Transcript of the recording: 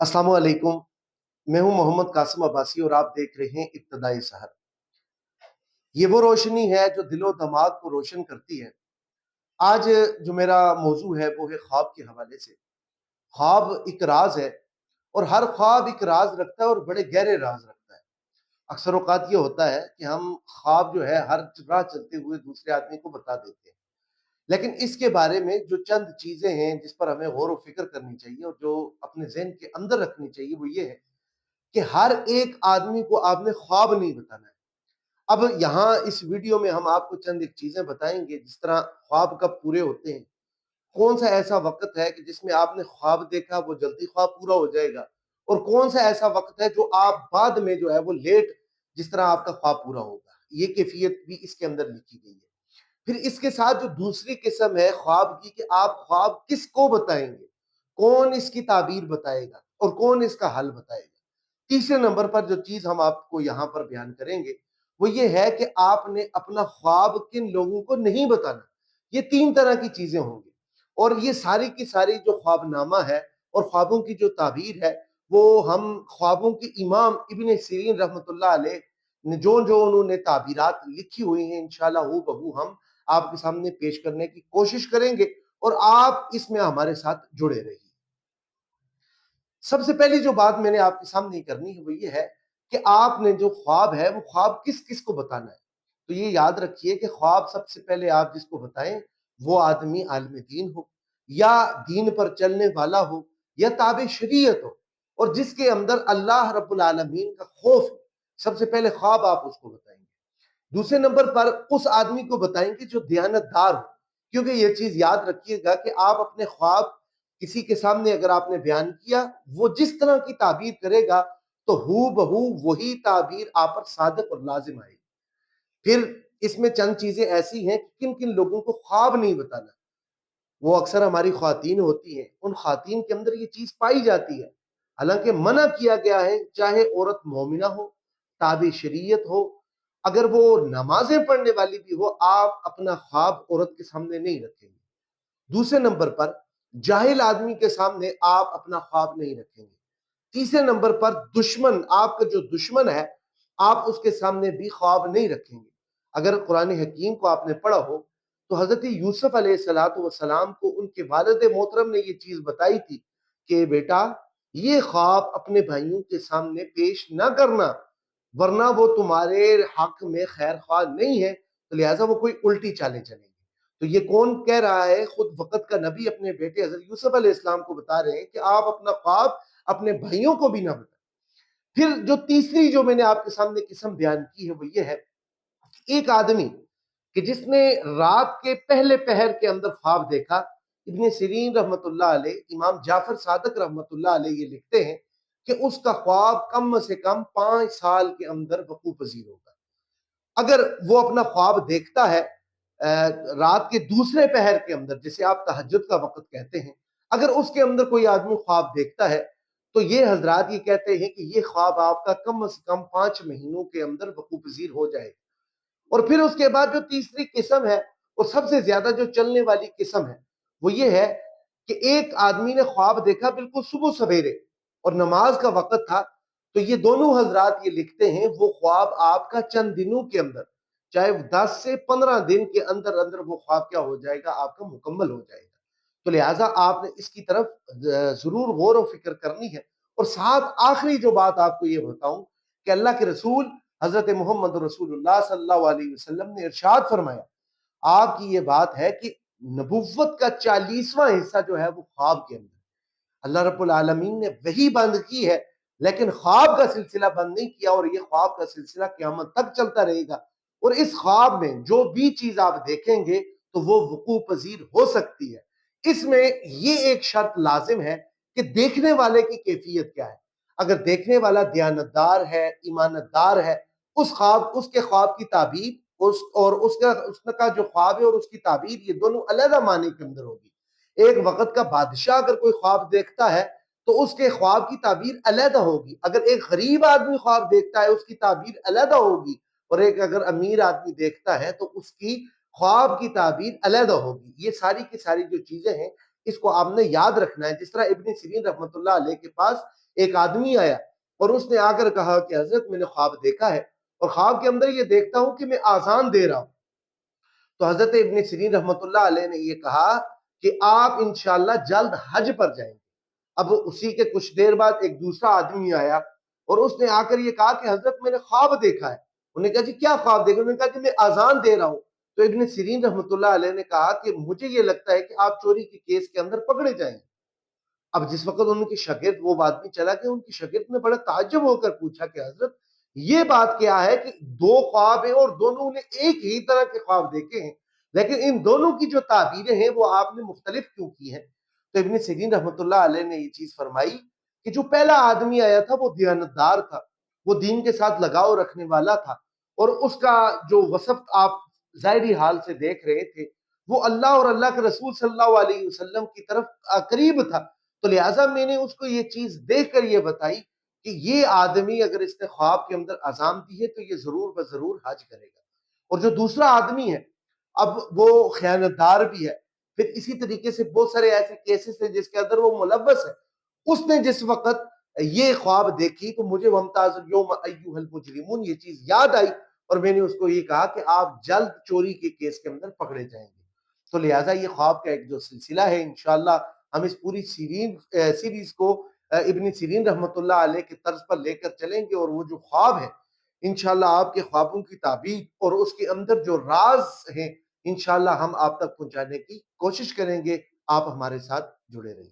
अस्सलाम वालेकुम। मैं हूं मोहम्मद कासिम अब्बासी और आप देख रहे हैं इब्तिदाई सहर। ये वो रोशनी है जो दिलो दिमाग को रोशन करती है। आज जो मेरा मौजू है वो है ख्वाब के हवाले से। ख्वाब एक राज है और हर ख्वाब एक राज रखता है और बड़े गहरे राज रखता है। अक्सर औकात ये होता है कि हम ख्वाब जो है हर राह चलते हुए दूसरे आदमी को बता देते हैं, लेकिन इसके बारे में जो चंद चीजें हैं जिस पर हमें गौर व फिक्र करनी चाहिए और जो अपने जहन के अंदर रखनी चाहिए वो ये है कि हर एक आदमी को आपने ख्वाब नहीं बताना है। अब यहाँ इस वीडियो में हम आपको चंद एक चीजें बताएंगे जिस तरह ख्वाब कब पूरे होते हैं, कौन सा ऐसा वक्त है कि जिसमें आपने ख्वाब देखा वो जल्दी ख्वाब पूरा हो जाएगा, और कौन सा ऐसा वक्त है जो आप बाद में जो है वो लेट जिस तरह आपका ख्वाब पूरा होगा। ये कैफियत भी इसके अंदर लिखी गई है। फिर इसके साथ जो दूसरी किस्म है ख्वाब की कि आप ख्वाब किसको बताएंगे, कौन इसकी ताबीर बताएगा और कौन इसका हल बताएगा। तीसरे नंबर पर जो चीज हम आपको यहाँ पर बयान करेंगे वो ये है कि आपने अपना ख्वाब किन लोगों को नहीं बताना। ये तीन तरह की चीजें होंगी और ये सारी की सारी जो ख्वाबनामा है और ख्वाबों की जो ताबीर है वो हम ख्वाबों के इमाम इब्न सीरीन रहमतुल्लाह अलैह ने जो जो उन्होंने ताबीरात लिखी हुई हैं इंशाल्लाह हू बहू हम आपके सामने पेश करने की कोशिश करेंगे और आप इसमें हमारे साथ जुड़े रहिए। सबसे पहली जो बात मैंने आपके सामने करनी है वो ये है कि आपने जो ख्वाब है वो ख्वाब किस किस को बताना है। तो ये याद रखिए कि ख्वाब सबसे पहले आप जिसको बताएं वो आदमी आलिम दीन हो या दीन पर चलने वाला हो या ताबे शरीयत हो और जिसके अंदर अल्लाह रब्बुल आलमीन का खौफ हो। सबसे पहले ख्वाब आप उसको बताएंगे। दूसरे नंबर पर उस आदमी को बताएंगे जो दयानतदार हो, क्योंकि ये चीज याद रखिएगा कि आप अपने ख्वाब किसी के सामने अगर आपने बयान किया, वो जिस तरह की ताबीर करेगा तो हू बहू वही ताबीर आप पर सादक और लाजिम आएगी। फिर इसमें चंद चीजें ऐसी हैं कि किन किन लोगों को ख्वाब नहीं बताना। वो अक्सर हमारी ख्वातीन होती हैं, उन ख्वातीन के अंदर ये चीज पाई जाती है, हालांकि मना किया गया है, चाहे औरत मोमिना हो, ताबे शरीयत हो, अगर वो नमाजें पढ़ने वाली भी हो, आप अपना ख्वाब औरत के सामने नहीं रखेंगे। दूसरे नंबर पर जाहिल आदमी के सामने आप अपना ख्वाब नहीं रखेंगे। तीसरे नंबर पर दुश्मन, आपका जो दुश्मन है, आप उसके सामने भी ख्वाब नहीं रखेंगे। अगर कुरान हकीम को आपने पढ़ा हो तो हजरत यूसुफ अलैहिस्सलाम को उनके वालिद मोहतरम ने ये चीज बताई थी कि बेटा ये ख्वाब अपने भाइयों के सामने पेश ना करना, वरना वो तुम्हारे हक में खैर ख्वाह नहीं है, तो लिहाजा वो कोई उल्टी चालें चलेंगे। तो ये कौन कह रहा है? खुद वक्त का नबी अपने बेटे हजरत यूसुफ अलैहिस्सलाम को बता रहे हैं कि आप अपना ख्वाब अपने भाइयों को भी ना बताएं। फिर जो तीसरी जो मैंने आपके सामने किस्म बयान की है वो ये है, एक आदमी कि जिसने रात के पहले पहर के अंदर ख्वाब देखा। इब्न सीरीन रहमतुल्लाह अलैह, इमाम जाफर सादक रहमतुल्लाह अलैह ये लिखते हैं कि उसका ख्वाब कम से कम 5 साल के अंदर वकू पजीर होगा। अगर वो अपना ख्वाब देखता है रात के दूसरे पहर के अंदर, जिसे आप तहज्जुद का वक्त कहते हैं, अगर उसके अंदर कोई आदमी ख्वाब देखता है तो ये हजरात ये कहते हैं कि ये ख्वाब आपका कम से कम 5 महीनों के अंदर वकू पजीर हो जाएगा। और फिर उसके बाद जो तीसरी किस्म है और सबसे ज्यादा जो चलने वाली किस्म है वो ये है कि एक आदमी ने ख्वाब देखा बिल्कुल सुबह सवेरे और नमाज का वक्त था। तो ये दोनों हजरात ये लिखते हैं वो ख्वाब आपका चंद दिनों के अंदर, चाहे 10 से 15 दिन के अंदर अंदर वो ख्वाब क्या हो जाएगा, आपका मुकम्मल हो जाएगा। तो लिहाजा आपने इसकी तरफ जरूर गौर और फिक्र करनी है। और साथ आखिरी जो बात आपको ये बताऊं कि अल्लाह के रसूल हजरत मोहम्मद रसूलुल्लाह सल्लल्लाहु अलैहि वसल्लम ने इरशाद फरमाया, आपकी ये बात है कि नबुव्वत का 40वां हिस्सा जो है वो ख्वाब के अंदर। अल्लाह रब्बुल आलमीन ने वही बंद की है, लेकिन ख्वाब का सिलसिला बंद नहीं किया और ये ख्वाब का सिलसिला क़यामत तक चलता रहेगा। और इस ख्वाब में जो भी चीज आप देखेंगे तो वो वकू पजीर हो सकती है। इसमें ये एक शर्त लाजिम है कि देखने वाले की कैफियत क्या है। अगर देखने वाला दयानतदार है, ईमानतदार है, उस ख्वाब, उसके ख्वाब की ताबीर उस और उसका जो ख्वाब है और उसकी ताबीर ये दोनों अलग माने के अंदर होगी। एक वक्त का बादशाह अगर कोई ख्वाब देखता है तो उसके ख्वाब की ताबीर अलग होगी। अगर एक गरीब आदमी ख्वाब देखता है उसकी ताबीर अलग होगी। और एक अगर अमीर आदमी देखता है तो उसकी ख्वाब की ताबीर अलग होगी। ये सारी की सारी जो चीजें हैं اس کو آپ نے یاد رکھنا ہے. جس طرح ابن سیرین رحمۃ اللہ علیہ کے پاس ایک آدمی آیا اور اس نے آ کر کہا کہ حضرت میں نے خواب دیکھا ہے اور خواب کے اندر یہ دیکھتا ہوں کہ میں آزان دے رہا ہوں. تو حضرت ابن سیرین رحمۃ اللہ علیہ نے یہ کہا کہ آپ انشاءاللہ جلد حج پر جائیں گے. اب اسی کے کچھ دیر بعد ایک دوسرا آدمی آیا اور اس نے آ کر یہ کہا کہ حضرت میں نے خواب دیکھا ہے. انہوں نے کہا جی کیا خواب دیکھا؟ انہوں نے کہا کہ میں آزان دے رہا ہوں. تو ابن سیرین رحمۃ اللہ علیہ نے کہا کہ مجھے یہ لگتا ہے کہ آپ چوری کے کیس کے اندر پکڑے جائیں گے. اب جس وقت ان کی شاگرد وہ آدمی چلا گیا، ان کی شاگرد نے بڑا تعجب ہو کر پوچھا کہ حضرت یہ بات کیا ہے کہ دو خواب ہیں اور دونوں نے ایک ہی طرح کے خواب دیکھے ہیں، لیکن ان دونوں کی جو تعبیریں ہیں وہ آپ نے مختلف کیوں کی ہیں؟ تو ابن سیرین رحمۃ اللہ علیہ نے یہ چیز فرمائی کہ جو پہلا آدمی آیا تھا وہ دیانتدار تھا، وہ دین کے ساتھ لگاؤ رکھنے والا تھا، اور اس کا جو وصف آپ ظاہری حال سے دیکھ رہے تھے وہ اللہ اور اللہ کے رسول صلی اللہ علیہ وسلم کی طرف قریب تھا. تو لہٰذا میں نے اس کو یہ چیز دیکھ کر یہ بتائی کہ یہ آدمی اگر اس نے خواب کے اندر اذان دی ہے تو یہ ضرور بضرور حج کرے گا. اور جو دوسرا آدمی ہے اب وہ خیانتدار بھی ہے، پھر اسی طریقے سے بہت سارے ایسے کیسز ہیں جس کے اندر وہ ملوث ہے. اس نے جس وقت یہ خواب دیکھی تو مجھے ومتاز اليوم ایھا المجرمون یہ چیز یاد آئی اور میں نے اس کو یہ کہا کہ آپ جلد چوری کے کیس کے اندر پکڑے جائیں گے. تو لہٰذا یہ خواب کا ایک جو سلسلہ ہے انشاءاللہ ہم اس پوری سیریز کو ابن سیرین رحمۃ اللہ علیہ کے طرز پر لے کر چلیں گے، اور وہ جو خواب ہے انشاءاللہ آپ کے خوابوں کی تعبیر اور اس کے اندر جو راز ہیں انشاءاللہ ہم آپ تک پہنچانے کی کوشش کریں گے. آپ ہمارے ساتھ جڑے رہیں.